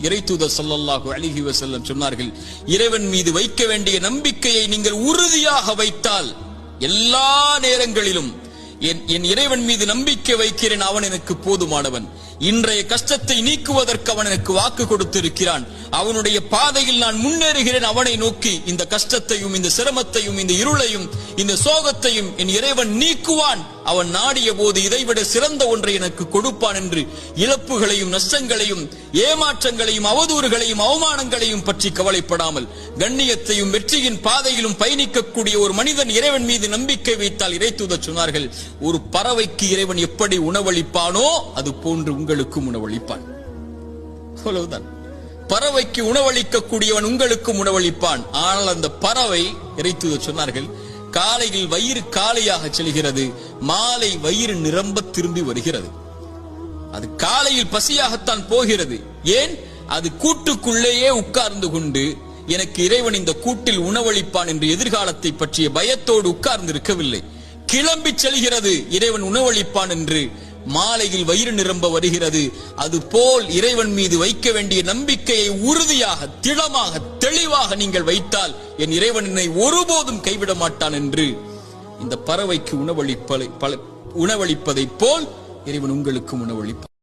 இறைத்தூதர் ஸல்லல்லாஹு அலைஹி வஸல்லம் சொன்னார்கள், இறைவன் மீது வைக்க வேண்டிய நம்பிக்கையை நீங்கள் உறுதியாக வைத்தால் எல்லா நேரங்களிலும் என் இறைவன் மீது நம்பிக்கை வைக்கிறேன், அவன் எனக்கு போதுமானவன். இன்றைய கஷ்டத்தை நீக்குவதற்கு அவன் எனக்கு வாக்கு கொடுத்திருக்கிறான். அவனுடைய பாதையில் நான் முன்னேறுகிறேன். அவனை நோக்கி இந்த கஷ்டத்தையும் இந்த சிரமத்தையும் இந்த இருளையும் இந்த சோகத்தையும் என் இறைவன் நீக்குவான். அவன் நாடிய போது இதைவிட சிறந்த ஒன்றை எனக்கு கொடுப்பான் என்று இழப்புகளையும் நஷ்டங்களையும் ஏமாற்றங்களையும் அவதூறுகளையும் அவமானங்களையும் பற்றி கவலைப்படாமல் கண்ணியத்தையும் வெற்றியின் பாதையிலும் பயணிக்கக்கூடிய ஒரு மனிதன் இறைவன் மீது நம்பிக்கை வைத்தால், இறைத்தூதர் சொன்னார்கள், ஒரு பறவைக்கு இறைவன் எப்படி உணவளிப்பானோ அது போன்று உங்களுக்கும் உணவளிப்பான். அவ்வளவுதான். பறவைக்கு உணவளிக்கக்கூடியவன் உங்களுக்கும் உணவளிப்பான். ஆனால் அந்த பறவை, இறைத்தூதர் சொன்னார்கள், காலையில் வயிறு காலியாக செல்கிறது, மாலை வயிறு நிரம்ப திரும்பி வருகிறது. அது காலையில் பசியாகத்தான் போகிறது. ஏன்? அது கூட்டுக்குள்ளேயே உட்கார்ந்து கொண்டு எனக்கு இறைவன் இந்த கூட்டில் உணவளிப்பான் என்று எதிர்காலத்தை பற்றிய பயத்தோடு உட்கார்ந்து இருக்கவில்லை. கிளம்பி செல்கிறது இறைவன் உணவளிப்பான் என்று. மாலையில் வயிறு நிரம்ப வருகிறது. அது போல் இறைவன் மீது வைக்க வேண்டிய நம்பிக்கையை உறுதியாக திடமாக தெளிவாக நீங்கள் வைத்தால் என் இறைவன் என்னை ஒருபோதும் கைவிட மாட்டான் என்று இந்த பறவைக்கு உணவளிப்பதை போல் இறைவன் உங்களுக்கும் உணவளிப்பான்.